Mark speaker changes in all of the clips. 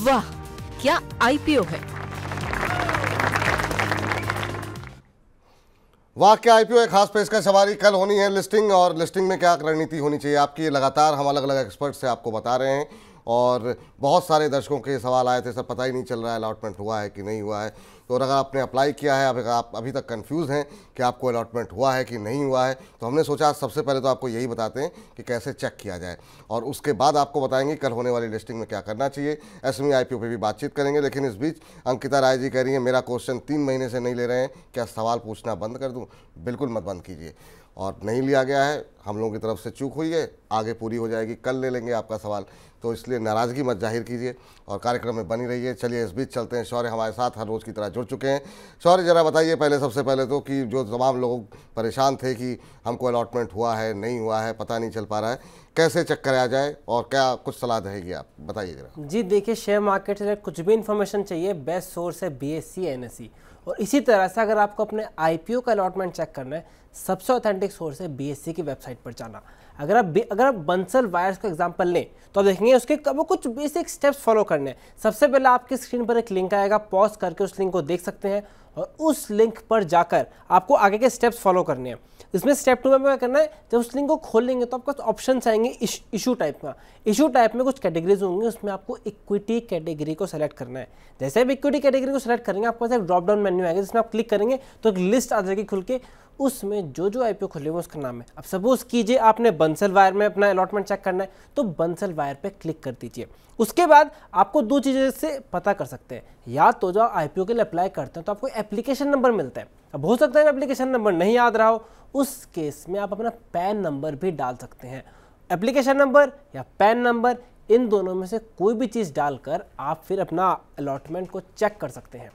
Speaker 1: वाह, क्या आईपीओ है।
Speaker 2: वाह क्या आईपीओ है। खास पेशकश हमारी कल होनी है लिस्टिंग, और लिस्टिंग में क्या रणनीति होनी चाहिए आपकी, लगातार हम अलग अलग एक्सपर्ट से आपको बता रहे हैं। और बहुत सारे दर्शकों के सवाल आए थे, सर पता ही नहीं चल रहा है अलॉटमेंट हुआ है कि नहीं हुआ है। तो अगर आपने अप्लाई किया है, अगर आप अभी तक कंफ्यूज हैं कि आपको अलॉटमेंट हुआ है कि नहीं हुआ है, तो हमने सोचा सबसे पहले तो आपको यही बताते हैं कि कैसे चेक किया जाए, और उसके बाद आपको बताएंगे कल होने वाली लिस्टिंग में क्या करना चाहिए। एसएमई आईपीओ पे भी बातचीत करेंगे। लेकिन इस बीच अंकिता राय जी कह रही है मेरा क्वेश्चन 3 महीने से नहीं ले रहे हैं, क्या सवाल पूछना बंद कर दूँ? बिल्कुल मत बंद कीजिए, और नहीं लिया गया है, हम लोगों की तरफ से चूक हुई है, आगे पूरी हो जाएगी, कल ले लेंगे आपका सवाल, तो इसलिए नाराज़गी मत जाहिर कीजिए और कार्यक्रम में बनी रहिए। चलिए इस बीच चलते हैं, शौर्य हमारे साथ हर रोज़ की तरह जुड़ चुके हैं। शौर्य जरा बताइए पहले, सबसे पहले तो कि जो तमाम लोग परेशान थे कि हमको अलॉटमेंट हुआ है नहीं हुआ है, पता नहीं चल पा रहा है, कैसे चेक कराया जाए और क्या कुछ सलाह रहेगी, आप बताइए जरा।
Speaker 3: जी देखिए, शेयर मार्केट से कुछ भी इन्फॉर्मेशन चाहिए, बेस्ट सोर्स है BSE NSE। और इसी तरह से अगर आपको अपने आईपीओ का अलॉटमेंट चेक करना है, सबसे ऑथेंटिक सोर्स है BSE की वेबसाइट पर जाना। अगर आप बंसल वायर्स का एग्जांपल लें तो आप देखेंगे उसके कुछ बेसिक स्टेप्स फॉलो करने हैं। सबसे पहले आपकी स्क्रीन पर एक लिंक आएगा, पॉज करके उस लिंक को देख सकते हैं और उस लिंक पर जाकर आपको आगे के स्टेप्स फॉलो करने हैं। इसमें स्टेप 2 में क्या करना है, जब उस लिंक को खोलेंगे तो आपको ऑप्शन आएंगे इशू टाइप का। इशू टाइप में कुछ कैटेगरीज होंगी, उसमें आपको इक्विटी कैटेगरी को सेलेक्ट करना है। जैसे आप इक्विटी कैटेगरी को सेलेक्ट करेंगे, आपके पास एक ड्रॉप डाउन मेन्यू आएगा, जिसमें आप क्लिक करेंगे तो एक लिस्ट आ जाएगी खुल के, उसमें जो आईपीओ खुले हुए उसका नाम है। अब सपोज कीजिए आपने बंसल वायर में अपना अलॉटमेंट चेक करना है, तो बंसल वायर पे क्लिक कर दीजिए। उसके बाद आपको 2 चीज़ें से पता कर सकते हैं, या तो जो आईपीओ के लिए अप्लाई करते हैं तो आपको एप्लीकेशन नंबर मिलता है। अब हो सकता है एप्लीकेशन नंबर नहीं याद रहा हो, उस केस में आप अपना पैन नंबर भी डाल सकते हैं। एप्लीकेशन नंबर या पैन नंबर, इन दोनों में से कोई भी चीज़ डालकर आप फिर अपना अलॉटमेंट को चेक कर सकते हैं।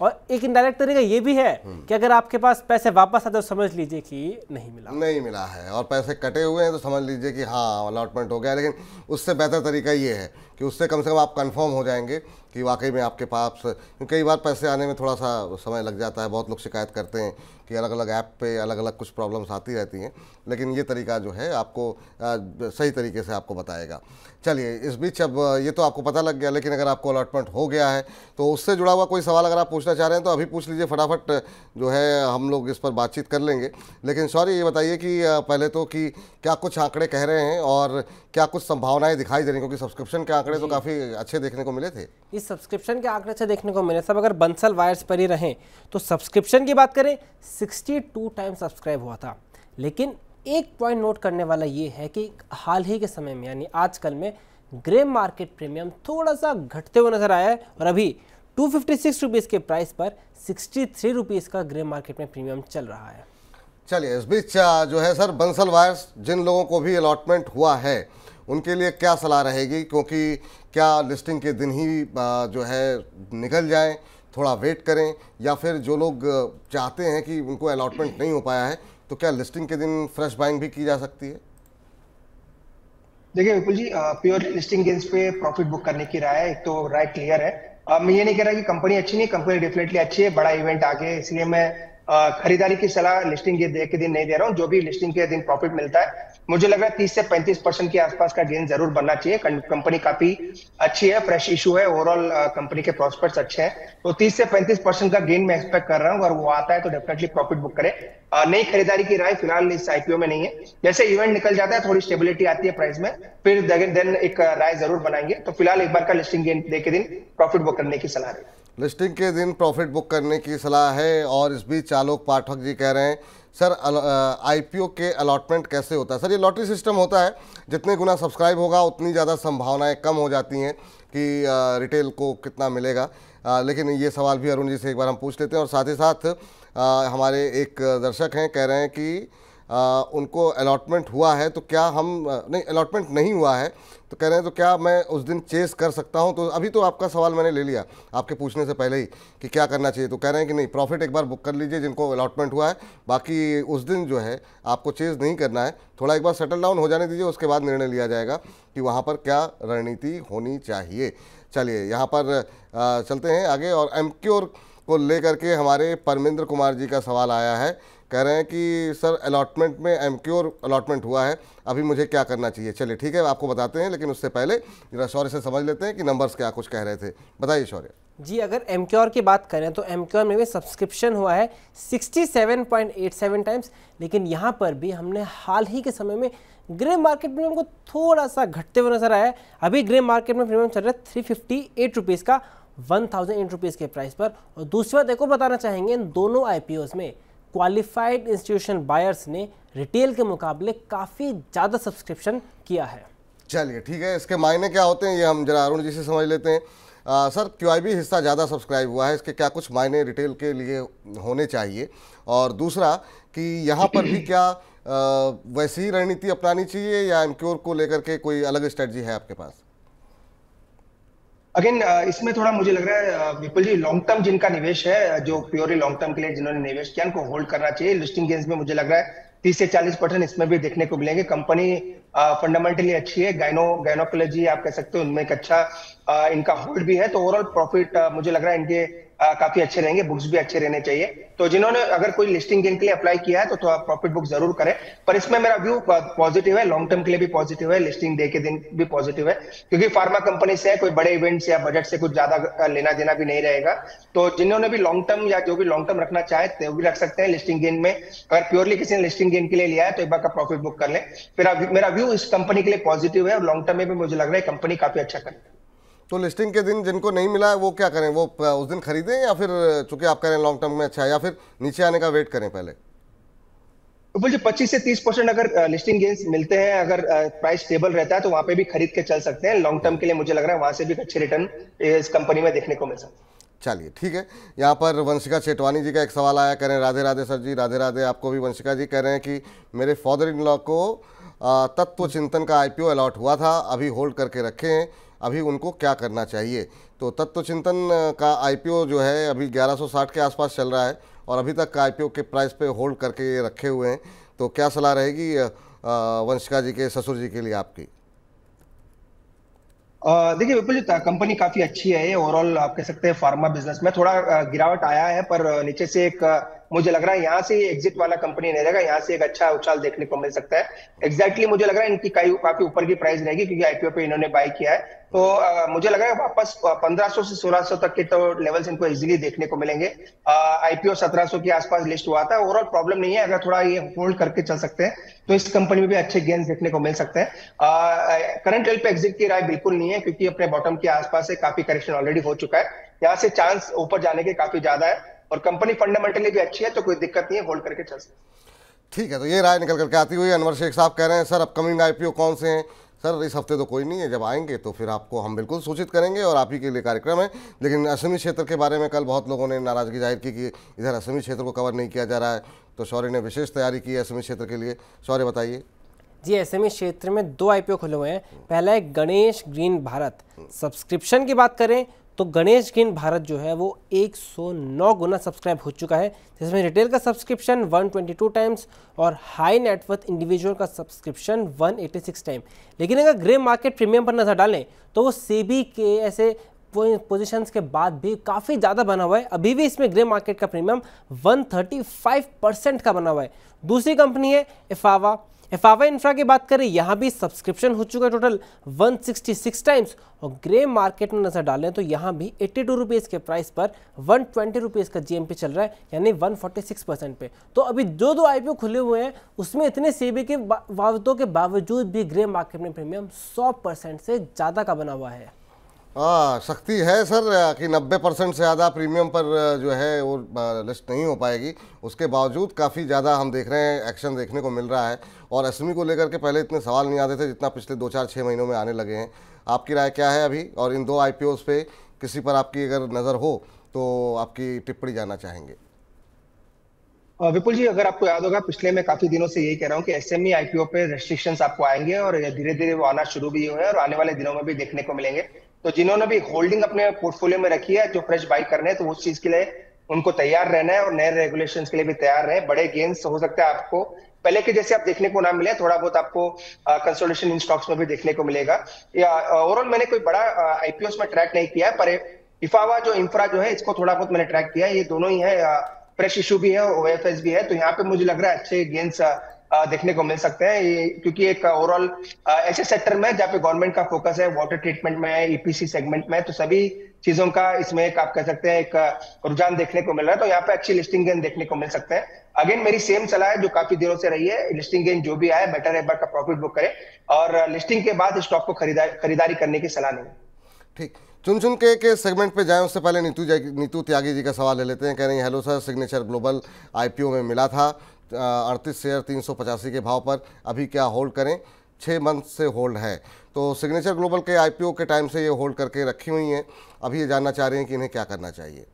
Speaker 3: और एक इनडायरेक्ट तरीका ये भी है कि अगर आपके पास पैसे वापस आते तो समझ लीजिए कि नहीं मिला
Speaker 2: है, और पैसे कटे हुए हैं तो समझ लीजिए कि हाँ अलॉटमेंट हो गया। लेकिन उससे बेहतर तरीका ये है कि उससे कम से कम आप कंफर्म हो जाएंगे कि वाकई में आपके पास, कई बार पैसे आने में थोड़ा सा समय लग जाता है, बहुत लोग शिकायत करते हैं कि अलग अलग ऐप पे अलग अलग कुछ प्रॉब्लम्स आती रहती हैं, लेकिन ये तरीका जो है आपको सही तरीके से आपको बताएगा। चलिए इस बीच अब ये तो आपको पता लग गया, लेकिन अगर आपको अलॉटमेंट हो गया है तो उससे जुड़ा हुआ कोई सवाल अगर आप पूछना चाह रहे हैं तो अभी पूछ लीजिए फटाफट, जो है हम लोग इस पर बातचीत कर लेंगे। लेकिन सॉरी ये बताइए कि पहले तो कि क्या कुछ आंकड़े कह रहे हैं और क्या कुछ संभावनाएं दिखाई दे रही हैं, क्योंकि सब्सक्रिप्शन के आंकड़े तो काफ़ी अच्छे देखने को मिले थे।
Speaker 3: इस सब्सक्रिप्शन के आंकड़े अच्छे देखने को मिले सब। अगर बंसल वायर्स पर ही रहें तो सब्सक्रिप्शन की बात करें 62 टाइम सब्सक्राइब हुआ था। लेकिन एक पॉइंट नोट करने वाला ये है कि हाल ही के समय में यानी आजकल में ग्रे मार्केट प्रीमियम थोड़ा सा घटते हुए नजर आया है, और अभी 256 रुपीज़ के प्राइस पर 63 रुपीज़ का ग्रे मार्केट में प्रीमियम चल रहा है।
Speaker 2: चलिए इस बीच जो है सर, बंसल वायर्स जिन लोगों को भी अलॉटमेंट हुआ है उनके लिए क्या सलाह रहेगी, क्योंकि क्या लिस्टिंग के दिन ही जो है निकल जाएं, थोड़ा वेट करें, या फिर जो लोग चाहते हैं कि उनको अलॉटमेंट नहीं हो पाया है तो क्या लिस्टिंग के दिन फ्रेश बाइंग भी की जा सकती है?
Speaker 4: देखिए विपुल जी, प्योर लिस्टिंग गेन्स पे प्रॉफिट बुक करने की राय है। एक तो राय क्लियर है। मैं ये नहीं कह रहा कि कंपनी अच्छी नहीं, कंपनी डेफिनेटली अच्छी है, बड़ा इवेंट आगे है, इसलिए मैं खरीदारी की सलाह लिस्टिंग के दिन नहीं दे रहा हूँ। जो भी लिस्टिंग के दिन प्रॉफिट मिलता है, मुझे लग रहा है 30 से 35% के आसपास का गेन जरूर बनना चाहिए। कंपनी काफी अच्छी है, फ्रेश इशू है, ओवरऑल कंपनी के प्रोस्पेक्ट्स अच्छे हैं, तो 30 से 35% का गेन मैं एक्सपेक्ट कर रहा हूँ। अगर वो आता है तो डेफिनेटली प्रॉफिट बुक करें। नई खरीदारी की राय फिलहाल इस आईपीओ में नहीं है। जैसे इवेंट निकल जाता है, थोड़ी स्टेबिलिटी आती है प्राइस में, फिर देन एक राय जरूर बनाएंगे। तो फिलहाल एक बार का लिस्टिंग गेन डे के दिन प्रॉफिट बुक करने की सलाह है।
Speaker 2: लिस्टिंग के दिन प्रॉफिट बुक करने की सलाह है। और इस बीच आलोक पाठक जी कह रहे हैं सर आईपीओ के अलॉटमेंट कैसे होता है? सर ये लॉटरी सिस्टम होता है, जितने गुना सब्सक्राइब होगा उतनी ज़्यादा संभावनाएं कम हो जाती हैं कि रिटेल को कितना मिलेगा। लेकिन ये सवाल भी अरुण जी से एक बार हम पूछ लेते हैं। और साथ ही साथ हमारे एक दर्शक हैं, कह रहे हैं कि उनको अलॉटमेंट हुआ है तो क्या हम नहीं, अलॉटमेंट नहीं हुआ है तो कह रहे हैं तो क्या मैं उस दिन चेस कर सकता हूं? तो अभी तो आपका सवाल मैंने ले लिया आपके पूछने से पहले ही कि क्या करना चाहिए, तो कह रहे हैं कि नहीं, प्रॉफिट एक बार बुक कर लीजिए जिनको अलॉटमेंट हुआ है, बाकी उस दिन जो है आपको चेस नहीं करना है, थोड़ा एक बार सेटल डाउन हो जाने दीजिए, उसके बाद निर्णय लिया जाएगा कि वहाँ पर क्या रणनीति होनी चाहिए। चलिए यहाँ पर चलते हैं आगे। और एमक्योर को लेकर के हमारे परमिंद्र कुमार जी का सवाल आया है, कह रहे हैं कि सर अलॉटमेंट में एमक्योर अलॉटमेंट हुआ है, अभी मुझे क्या करना चाहिए। चलिए ठीक है, आपको बताते हैं, लेकिन उससे पहले जरा शौर्य से समझ लेते हैं कि नंबर्स क्या कुछ कह रहे थे। बताइए शौर्य
Speaker 3: जी, अगर एमक्योर की बात करें तो एमक्योर में भी सब्सक्रिप्शन हुआ है 67.87 टाइम्स, लेकिन यहाँ पर भी हमने हाल ही के समय में ग्रे मार्केट प्रीमियम को थोड़ा सा घटते हुए नजर आया है। अभी ग्रे मार्केट में प्रीमियम चल रहा है 358 रुपीज़ का 1008 रुपीज़ के प्राइस पर। और दूसरी बात देखो बताना चाहेंगे, इन दोनों आईपीओस में क्वालिफाइड इंस्टीट्यूशनल बायर्स ने रिटेल के मुकाबले काफ़ी ज़्यादा सब्सक्रिप्शन किया है।
Speaker 2: चलिए ठीक है, इसके मायने क्या होते हैं ये हम जरा अरुण जी से समझ लेते हैं। सर QIB हिस्सा ज़्यादा सब्सक्राइब हुआ है, इसके क्या कुछ मायने रिटेल के लिए होने चाहिए, और दूसरा कि यहाँ पर भी क्या वैसी ही रणनीति अपनानी चाहिए या एमक्योर को लेकर के कोई अलग स्ट्रेटजी है आपके पास?
Speaker 4: अगेन इसमें थोड़ा मुझे लग रहा है विपुल जी, लॉन्ग टर्म जिनका निवेश है, जो प्योरली लॉन्ग टर्म के लिए जिन्होंने निवेश किया, उनको होल्ड करना चाहिए। लिस्टिंग गेन्स में मुझे लग रहा है 30 से 40% इसमें भी देखने को मिलेंगे। कंपनी फंडामेंटली अच्छी है, गायनोकोलॉजी आप कह सकते हो, उनमें एक अच्छा इनका होल्ड भी है, तो ओवरऑल प्रॉफिट मुझे लग रहा है इनके काफी अच्छे रहेंगे, बुक्स भी अच्छे रहने चाहिए। तो जिन्होंने अगर कोई लिस्टिंग गेन के लिए अप्लाई किया है तो थोड़ा प्रॉफिट बुक जरूर करें, पर इसमें मेरा व्यू पॉजिटिव है, लॉन्ग टर्म के लिए भी पॉजिटिव है, लिस्टिंग डे के दिन भी पॉजिटिव है, क्योंकि फार्मा कंपनी से कोई बड़े इवेंट्स या बजट से कुछ ज्यादा लेना देना भी नहीं रहेगा। तो जिन्होंने भी लॉन्ग टर्म या जो भी लॉन्ग टर्म रखना चाहे तो भी रख सकते हैं लिस्टिंग गेन में। अगर प्योरली किसी ने लिस्टिंग गेन के लिए लिया है तो एक बार का प्रॉफिट बुक कर लें। फिर मेरा व्यू इस कंपनी के लिए पॉजिटिव है और लॉन्ग टर्म में भी मुझे लग रहा है कंपनी काफी अच्छा करेगी।
Speaker 2: तो लिस्टिंग के दिन जिनको नहीं मिला है वो क्या करें, वो उस दिन खरीदें या फिर चूंकि आप कह रहे हैं लॉन्ग टर्म में अच्छा है, या फिर नीचे आने का वेट करें पहले?
Speaker 4: तो बोलिए 25 से 30% अगर लिस्टिंग गेन्स मिलते हैं, अगर प्राइस स्टेबल रहता है तो वहां पे भी खरीद के चल सकते हैं। लॉन्ग टर्म के लिए मुझे लग रहा है वहां से भी अच्छे रिटर्न इस कंपनी में देखने को मिल सकते हैं।
Speaker 2: चलिए ठीक है, यहाँ पर वंशिका चेटवानी जी का एक सवाल आया, कह रहे हैं राधे राधे सर जी। राधे राधे आपको भी। वंशिका जी कह रहे हैं कि मेरे फादर इन लॉ को तत्व चिंतन का IPO अलॉट हुआ था, अभी होल्ड करके रखे हैं, अभी उनको क्या करना चाहिए? तो तत्व चिंतन का IPO जो है अभी 1160 के आसपास चल रहा है और अभी तक का IPO के प्राइस पे होल्ड करके रखे हुए हैं, तो क्या सलाह रहेगी वंशिका जी के ससुर जी के लिए आपकी?
Speaker 4: देखिए विपुल जी, कंपनी काफी अच्छी है ये। ओवरऑल आप कह सकते हैं फार्मा बिजनेस में थोड़ा गिरावट आया है, पर नीचे से एक मुझे लग रहा है यहाँ से एग्जिट वाला कंपनी नहीं रहेगा, यहाँ से एक अच्छा उछाल देखने को मिल सकता है। एग्जैक्टली मुझे लग रहा है इनकी काफी ऊपर की प्राइस रहेगी, क्योंकि IPO पे इन्होंने बाय किया है। तो मुझे लग रहा है वापस 1500 से 1600 तक के तो लेवल्स इनको इजीली देखने को मिलेंगे। IPO 1700 के आसपास लिस्ट हुआ था। ओवरऑल प्रॉब्लम नहीं है, अगर थोड़ा ये होल्ड करके चल सकते हैं तो इस कंपनी में भी अच्छे गेन्स देखने को मिल सकते हैं। करंट लेवल पे एग्जिट की राय बिल्कुल नहीं है, क्योंकि अपने बॉटम के आसपास से काफी करेक्शन ऑलरेडी हो चुका है। यहाँ से चांस ऊपर जाने के काफी ज्यादा है और कंपनी फंडामेंटली भी अच्छी है, तो कोई दिक्कत नहीं है, होल्ड करके चल सकते।
Speaker 2: ठीक है, तो ये राय निकल करके आती हुई अनवर शेख साहब कह रहे हैं सर अपकमिंग IPO कौन से हैं? सर इस हफ्ते तो कोई नहीं है, जब आएंगे तो फिर आपको हम बिल्कुल सूचित करेंगे और आप ही के लिए कार्यक्रम है। लेकिन असमी क्षेत्र के बारे में कल बहुत लोगों ने नाराजगी जाहिर की कि इधर असमी क्षेत्र को कवर नहीं किया जा रहा है, तो शौर्य ने विशेष तैयारी की है असमी क्षेत्र के लिए। शौर्य बताइए।
Speaker 3: जी, असमी क्षेत्र में 2 IPO खुले हुए हैं। पहला है गणेश ग्रीन भारत। सब्सक्रिप्शन की बात करें तो गणेश ग्रीन भारत जो है वो 109 गुना सब्सक्राइब हो चुका है, जिसमें रिटेल का सब्सक्रिप्शन 122 टाइम्स और हाई नेटवर्थ इंडिविजुअल का सब्सक्रिप्शन 186 टाइम। लेकिन अगर ग्रे मार्केट प्रीमियम पर नजर डालें तो वो सेबी के ऐसे पोजीशंस के बाद भी काफ़ी ज़्यादा बना हुआ है। अभी भी इसमें ग्रे मार्केट का प्रीमियम 135% का बना हुआ है। दूसरी कंपनी है एफावा। एफावा इंफ्रा की बात करें, यहाँ भी सब्सक्रिप्शन हो चुका है टोटल 166 टाइम्स और ग्रे मार्केट में नजर डालें तो यहाँ भी 82 रुपीज़ के प्राइस पर 120 रुपीज़ का GMP चल रहा है, यानी 146% पे। तो अभी जो 2 IPO खुले हुए हैं उसमें इतने सेबी के वादों के बावजूद भी ग्रे मार्केट में प्रीमियम 100% से ज़्यादा का बना हुआ है।
Speaker 2: शक्ति है सर कि 90% से ज़्यादा प्रीमियम पर जो है वो लिस्ट नहीं हो पाएगी, उसके बावजूद काफ़ी ज़्यादा हम देख रहे हैं एक्शन देखने को मिल रहा है। और असमी को लेकर के पहले इतने सवाल नहीं आते थे जितना पिछले 2-4-6 महीनों में आने लगे हैं। आपकी राय क्या है अभी, और इन 2 IPOs पे किसी पर आपकी अगर नज़र हो तो आपकी टिप्पणी जानना चाहेंगे?
Speaker 4: विपुल जी, अगर आपको याद होगा पिछले मैं काफी दिनों से यही कह रहा हूँ कि SME IPO पे रेस्ट्रिक्शंस आपको आएंगे और धीरे धीरे वो आना शुरू भी हुए हैं और आने वाले दिनों में भी देखने को मिलेंगे। तो जिन्होंने भी होल्डिंग अपने पोर्टफोलियो में रखी है, जो फ्रेश बाई करने हैं, तो उस चीज के लिए उनको तैयार रहना है और नए रेगुलेशंस के लिए भी तैयार रहे। बड़े गेन्स हो सकता है आपको पहले के जैसे आप देखने को ना मिले, थोड़ा बहुत आपको कंसोलिडेशन इन स्टॉक्स में भी देखने को मिलेगा। या ओवरऑल मैंने कोई बड़ा IPOs में ट्रैक नहीं किया है, पर इफावा जो इंफ्रा जो है इसको थोड़ा बहुत मैंने ट्रैक किया है। ये दोनों ही है फ्रेश इशू भी है, ओएफएस भी है, तो यहाँ पे मुझे लग रहा है अच्छे गेन्स देखने को मिल सकते हैं ये, क्योंकि एक ओवरऑल ऐसे सेक्टर में जहाँ पे गवर्नमेंट का फोकस है, वाटर ट्रीटमेंट में है, ईपीसी सेगमेंट में है, तो सभी चीजों का इसमें एक आप कह सकते हैं एक रुझान देखने को मिल रहा है, तो यहाँ पे अच्छी लिस्टिंग गेन देखने को मिल सकते हैं। अगेन मेरी सेम सलाह है जो काफी दिनों से रही है, लिस्टिंग गेन जो भी आए बेटर एक बार का प्रॉफिट बुक करें और लिस्टिंग के बाद स्टॉक को खरीदारी करने की सलाह नहीं।
Speaker 2: ठीक, चुन चुन के सेगमेंट पे जाएं उससे पहले नीतू त्यागी जी का सवाल ले लेते हैं। कह रहे हैं hello sir, signature global IPO में मिला था 38 शेयर 385 के भाव पर, अभी क्या होल्ड करें? 6 मंथ से होल्ड है, तो सिग्नेचर ग्लोबल के आईपीओ के टाइम से ये होल्ड करके रखी हुई हैं, अभी ये जानना चाह रहे हैं कि इन्हें क्या करना चाहिए।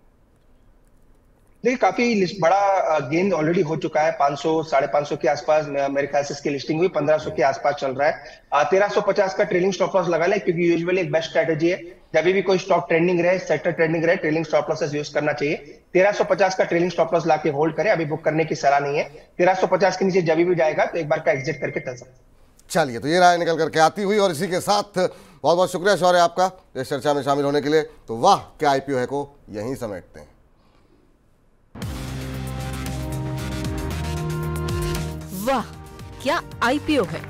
Speaker 4: देखिए काफी बड़ा गेन ऑलरेडी हो चुका है, 500 550 के आसपास मेरे ख्याल से इसकी लिस्टिंग हुई, 1500 के आसपास चल रहा है। 1350 का ट्रेलिंग स्टॉप लॉस लगा ले, क्योंकि यूजुअली एक बेस्ट स्ट्रेटेजी है जब भी कोई स्टॉक ट्रेंडिंग रहे, सेक्टर ट्रेंडिंग रहे, ट्रेलिंग स्टॉप लॉसेस यूज करना चाहिए। 1350 का ट्रेलिंग स्टॉप लॉस लाके होल्ड करें, अभी बुक करने की सलाह नहीं है। 1350 के नीचे जब भी जाएगा तो एक बार का एग्जिट करके चल सकते।
Speaker 2: चलिए, तो ये राय निकल करके आती हुई, और इसी के साथ बहुत बहुत शुक्रिया शौर्य आपका इस चर्चा में शामिल होने के लिए। तो वाह क्या आईपीओ है को यहीं समेटते हैं।
Speaker 1: वाह क्या आईपीओ है।